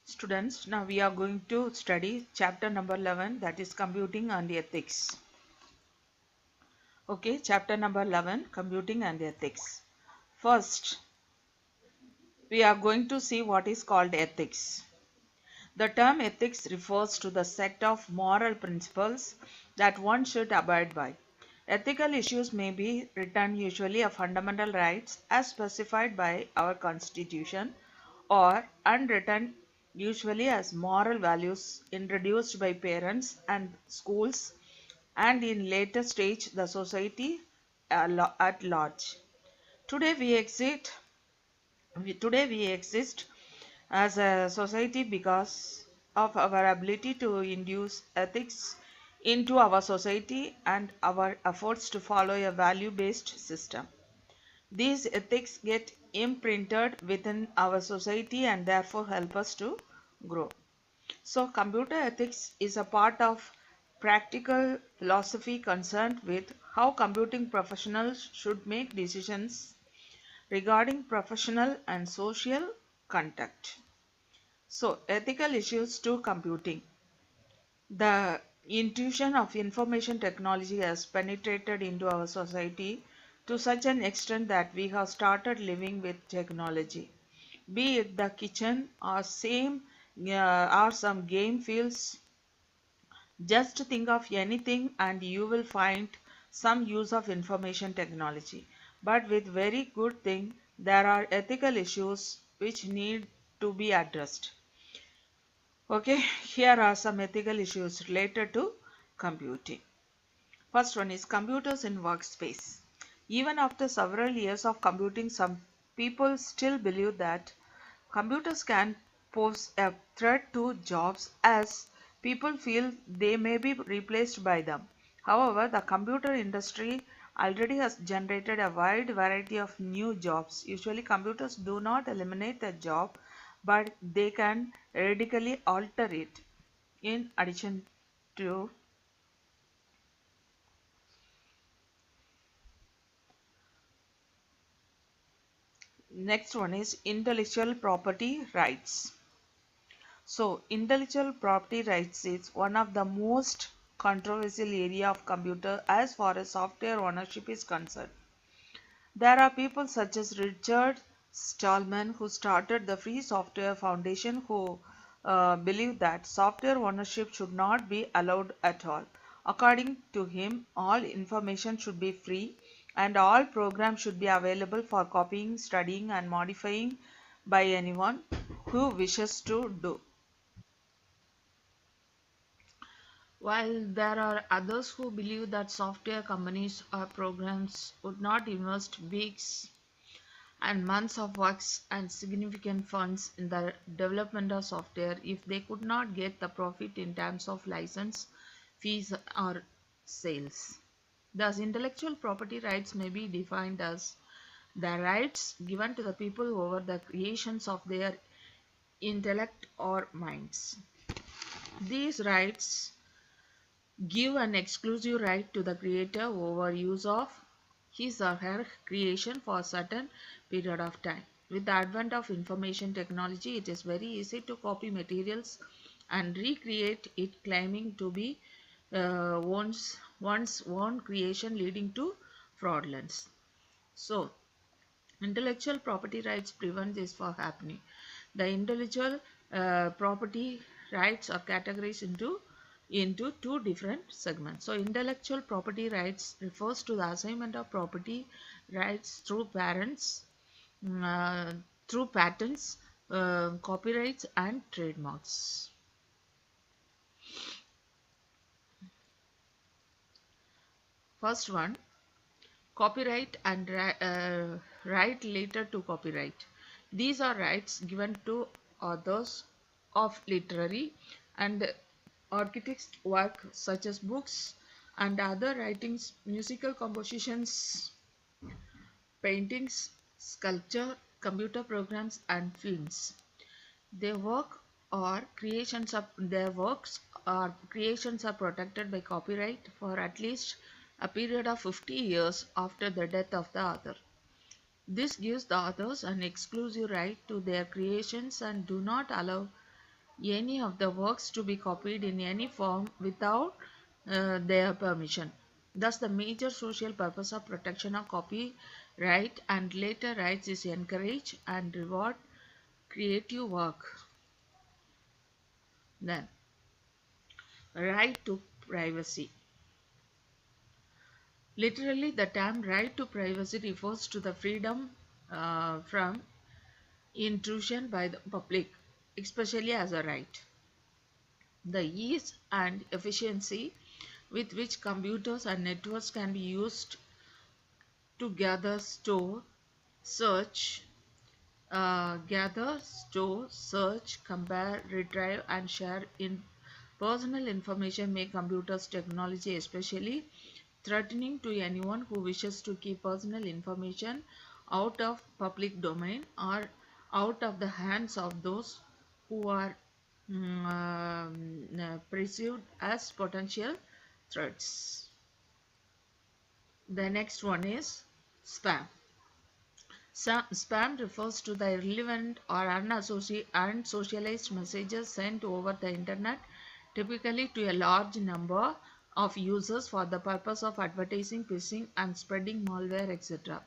Students, now we are going to study chapter number 11, that is computing and ethics. Okay, chapter number 11, computing and ethics. First, we are going to see what is called ethics. The term ethics refers to the set of moral principles that one should abide by. Ethical issues may be written usually as fundamental rights as specified by our constitution, or unwritten usually as moral values introduced by parents and schools, and in later stage the society at large. Today we exist Today we exist as a society because of our ability to induce ethics into our society and our efforts to follow a value-based system. These ethics get imprinted within our society and therefore help us to grow. So computer ethics is a part of practical philosophy concerned with how computing professionals should make decisions regarding professional and social conduct. So, ethical issues to computing. The intuition of information technology has penetrated into our society to such an extent that we have started living with technology. Be it the kitchen or some game fields, just think of anything and you will find some use of information technology. But with very good thing, there are ethical issues which need to be addressed. Okay, here are some ethical issues related to computing. First one is computers in workspace. Even after several years of computing, some people still believe that computers can pose a threat to jobs as people feel they may be replaced by them. However, the computer industry already has generated a wide variety of new jobs. Usually, computers do not eliminate a job, but they can radically alter it. In addition to next one is intellectual property rights. So, intellectual property rights is one of the most controversial area of computer as far as software ownership is concerned. There are people such as Richard Stallman, who started the Free Software Foundation, who believe that software ownership should not be allowed at all. According to him, all information should be free and all programs should be available for copying, studying and modifying by anyone who wishes to do. While there are others who believe that software companies or programs would not invest weeks and months of works and significant funds in the development of software if they could not get the profit in terms of license fees or sales. Thus, intellectual property rights may be defined as the rights given to the people over the creations of their intellect or minds. These rights give an exclusive right to the creator over use of his or her creation for a certain period of time. With the advent of information technology, it is very easy to copy materials and recreate it, claiming to be one's own creation, leading to fraudulence. So, intellectual property rights prevent this from happening. The intellectual property rights are categorized into two different segments. So, intellectual property rights refers to the assignment of property rights mm, uh, through patents, copyrights, and trademarks. First one, copyright and right related to copyright. These are rights given to authors of literary and artistic work such as books and other writings, musical compositions, paintings, sculpture, computer programs, and films. Their work their works or creations are protected by copyright for at least a period of 50 years after the death of the author. This gives the authors an exclusive right to their creations and do not allow any of the works to be copied in any form without their permission. Thus, the major social purpose of protection of copyright and later rights is encourage and reward creative work. Then, right to privacy. Literally, the term right to privacy refers to the freedom from intrusion by the public, especially as a right. The ease and efficiency with which computers and networks can be used to gather, store, search, compare, retrieve, and share in personal information make computers technology especially threatening to anyone who wishes to keep personal information out of public domain or out of the hands of those who are perceived as potential threats. The next one is spam. Spam refers to the irrelevant or unsocialized messages sent over the internet, typically to a large number of users for the purpose of advertising, phishing, and spreading malware, etc.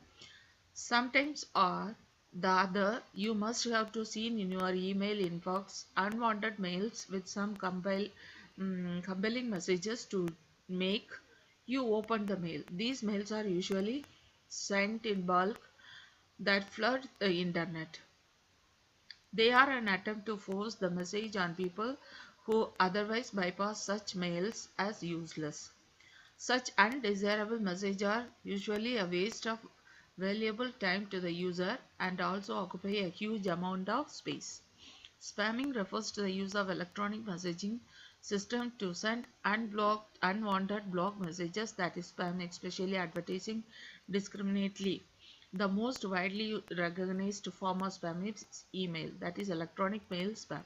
Sometimes or the other, you must have to see in your email inbox unwanted mails with some compelling messages to make you open the mail. These mails are usually sent in bulk that flood the internet. They are an attempt to force the message on people who otherwise bypass such mails as useless. Such undesirable messages are usually a waste of valuable time to the user and also occupy a huge amount of space. Spamming refers to the use of electronic messaging system to send unwanted block messages, that is spam, especially advertising discriminately. The most widely recognized form of spam is email, that is electronic mail spam.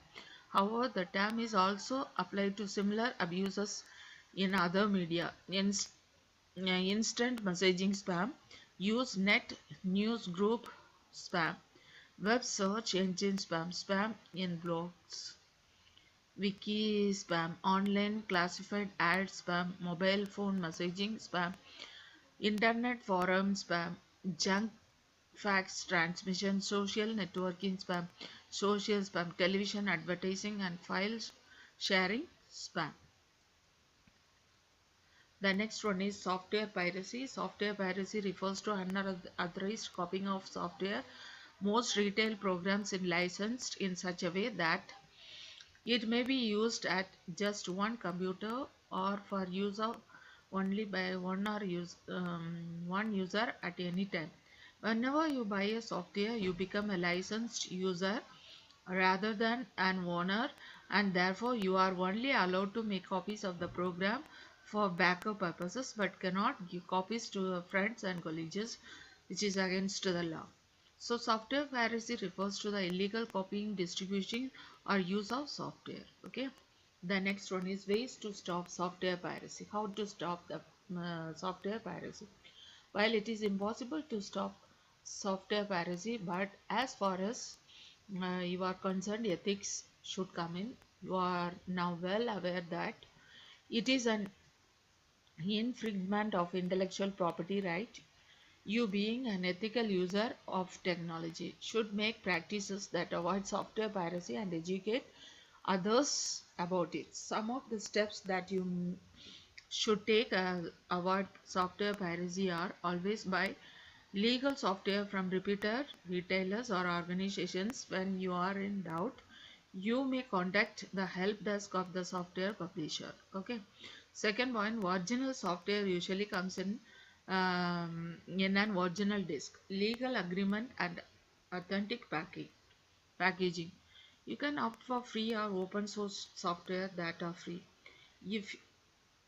However, the term is also applied to similar abuses in other media. Instant messaging spam, Usenet news group spam, web search engine spam, spam in blogs, wiki spam, online classified ad spam, mobile phone messaging spam, internet forum spam, junk fax transmission, social networking spam, social spam, television advertising and files sharing spam. The next one is software piracy. Software piracy refers to unauthorized copying of software. Most retail programs are licensed in such a way that it may be used at just one computer or for use of only by one user at any time. Whenever you buy a software, you become a licensed user rather than an owner, and therefore you are only allowed to make copies of the program for backup purposes but cannot give copies to your friends and colleagues, which is against the law. So software piracy refers to the illegal copying, distribution or use of software. Okay. The next one is ways to stop software piracy. How to stop the software piracy? While it is impossible to stop software piracy, but as far as you are concerned, ethics should come in. You are now well aware that it is an infringement of intellectual property right. You, being an ethical user of technology, should make practices that avoid software piracy and educate others about it. Some of the steps that you should take avoid software piracy are always buy legal software from reputed retailers or organizations. When you are in doubt, you may contact the help desk of the software publisher. Okay. Second point, original software usually comes in an original disk. Legal agreement and authentic packaging. You can opt for free or open source software that are free. If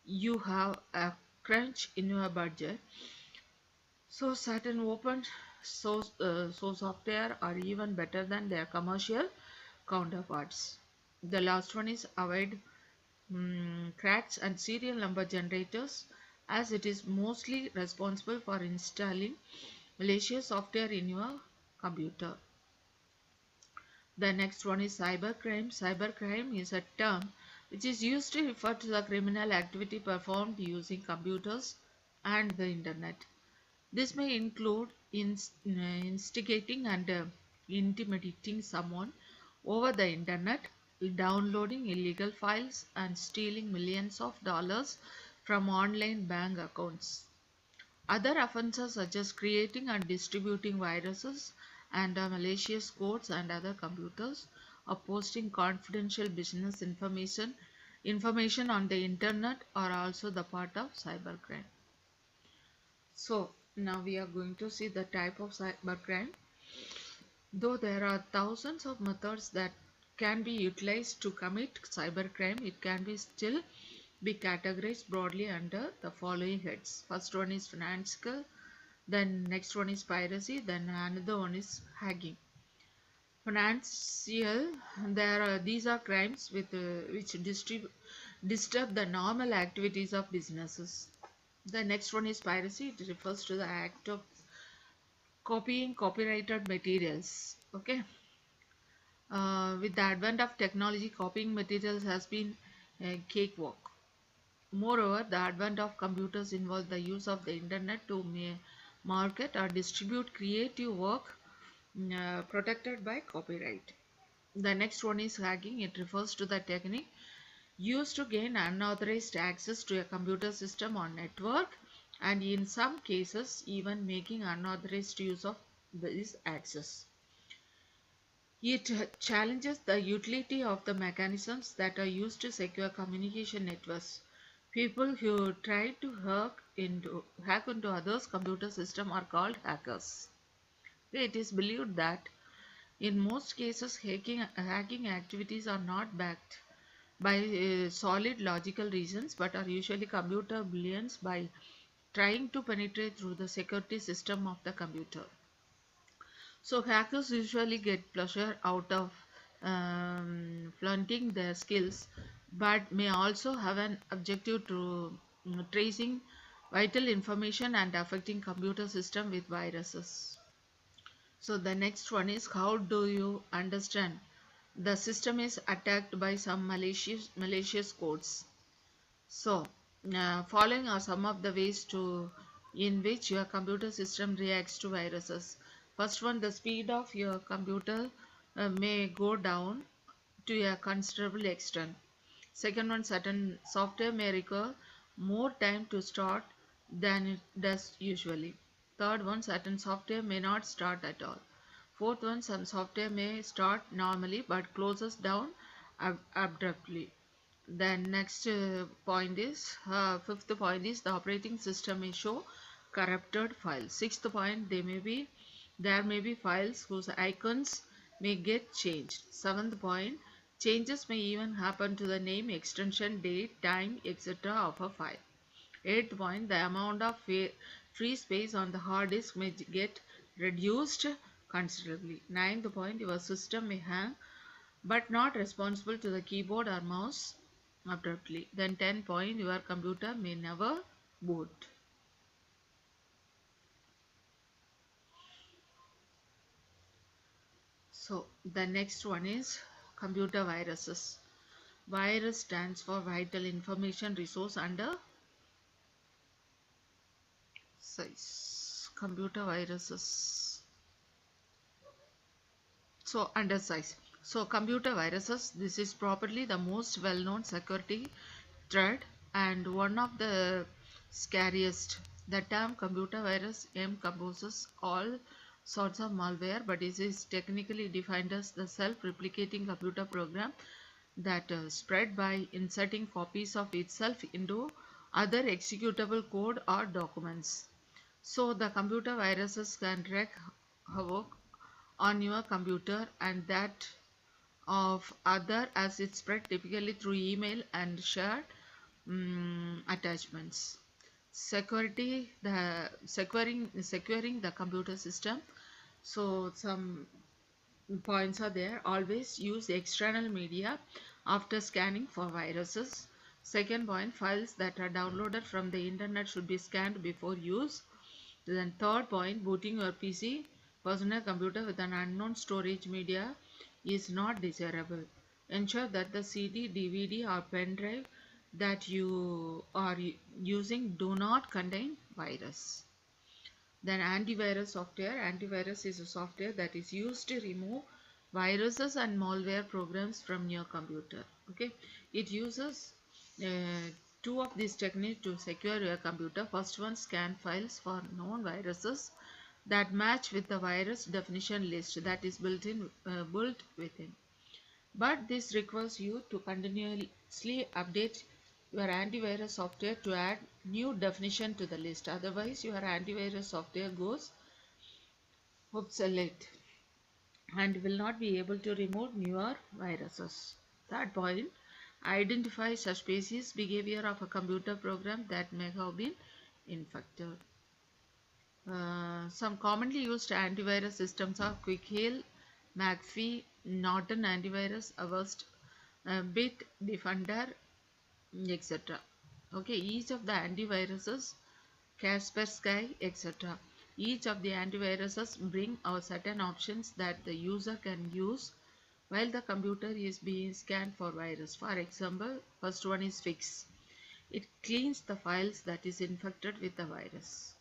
you have a crunch in your budget, so certain open source software are even better than their commercial counterparts. The last one is avoid cracks and serial number generators, as it is mostly responsible for installing malicious software in your computer. The next one is cybercrime. Cybercrime is a term which is used to refer to the criminal activity performed using computers and the internet. This may include instigating and intimidating someone over the internet, downloading illegal files, and stealing millions of dollars from online bank accounts. Other offenses such as creating and distributing viruses and malicious codes and other computers, or posting confidential business information on the internet are also the part of cybercrime. So now we are going to see the type of cybercrime. Though there are thousands of methods that can be utilized to commit cybercrime, it can be still be categorized broadly under the following heads. First one is financial, then next one is piracy, then another one is hacking. Financial, these are crimes which disturb the normal activities of businesses. The next one is piracy. It refers to the act of copying copyrighted materials. Okay. With the advent of technology, copying materials has been a cakewalk. Moreover, the advent of computers involves the use of the internet to market or distribute creative work protected by copyright. The next one is hacking. It refers to the technique used to gain unauthorized access to a computer system or network, and in some cases even making unauthorized use of this access. It challenges the utility of the mechanisms that are used to secure communication networks. People who try to hack into others' computer system are called hackers. It is believed that in most cases hacking activities are not backed by solid logical reasons but are usually computer brilliance by trying to penetrate through the security system of the computer. So hackers usually get pleasure out of flaunting their skills, but may also have an objective to tracing vital information and affecting computer system with viruses. So the next one is, how do you understand the system is attacked by some malicious codes? So following are some of the ways in which your computer system reacts to viruses. First one, the speed of your computer may go down to a considerable extent. Second one, certain software may require more time to start than it does usually. Third one, certain software may not start at all. Fourth one, some software may start normally but closes down abruptly. Then next point is, fifth point is the operating system may show corrupted files. Sixth point, there may be files whose icons may get changed. Seventh point, changes may even happen to the name, extension, date, time, etc. of a file. Eighth point, the amount of free space on the hard disk may get reduced considerably. Ninth point, your system may hang but not responsible to the keyboard or mouse abruptly. Then 10 point, your computer may never boot. So the next one is computer viruses. Virus stands for vital information resource under size. Computer viruses. So under size. So computer viruses, this is probably the most well-known security threat and one of the scariest. The term computer virus encompasses all sorts of malware, but it is technically defined as the self-replicating computer program that spread by inserting copies of itself into other executable code or documents. So the computer viruses can wreak havoc on your computer and that of other as it spread typically through email and shared attachments. Securing the computer system. So some points are there. Always use external media after scanning for viruses. Second point, files that are downloaded from the internet should be scanned before use. Then third point, booting your PC, personal computer with an unknown storage media is not desirable. Ensure that the CD, DVD or pen drive that you are using do not contain virus. Then antivirus software. Antivirus is a software that is used to remove viruses and malware programs from your computer. Okay, it uses two of these techniques to secure your computer. First one, scan files for known viruses that match with the virus definition list that is built within. But this requires you to continuously update your antivirus software to add new definition to the list. Otherwise, your antivirus software goes obsolete and will not be able to remove newer viruses. Third point, identify suspicious behavior of a computer program that may have been infected. Some commonly used antivirus systems are Quick Heal, McAfee, Norton Antivirus, Avast, Bitdefender, etc. Okay, each of the antiviruses, Kaspersky, etc. Each of the antiviruses bring out certain options that the user can use while the computer is being scanned for virus. For example, first one is Fix. It cleans the files that is infected with the virus.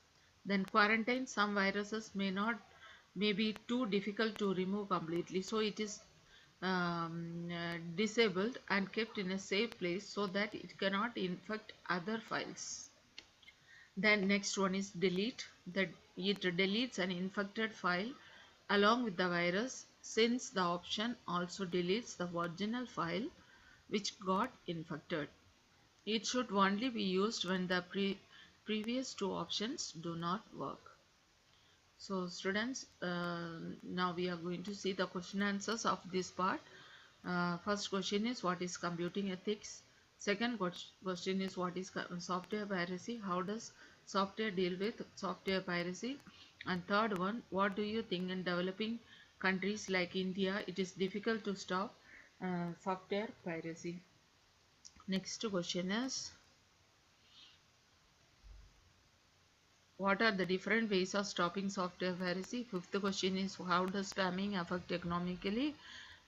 Then quarantine. Some viruses may be too difficult to remove completely, so it is disabled and kept in a safe place so that it cannot infect other files. Then next one is delete. It deletes an infected file along with the virus, since the option also deletes the original file which got infected. It should only be used when the previous two options do not work. So students, now we are going to see the question answers of this part. First question is, what is computing ethics? Second question is, what is software piracy? How does software deal with software piracy? And third one, what do you think in developing countries like India it is difficult to stop software piracy? Next question is, what are the different ways of stopping software piracy? Fifth question is, how does spamming affect economically?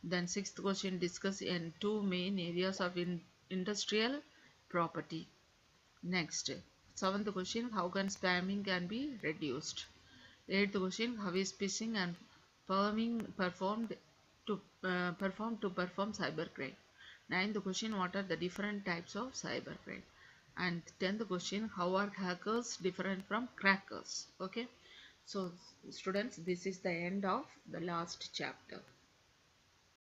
Then sixth question, discuss in two main areas of industrial property. Next, seventh question, how can spamming can be reduced? Eighth question, how is phishing and performed to perform cybercrime? Ninth question, what are the different types of cybercrime? And 10th question, how are hackers different from crackers? Okay, so students, this is the end of the last chapter.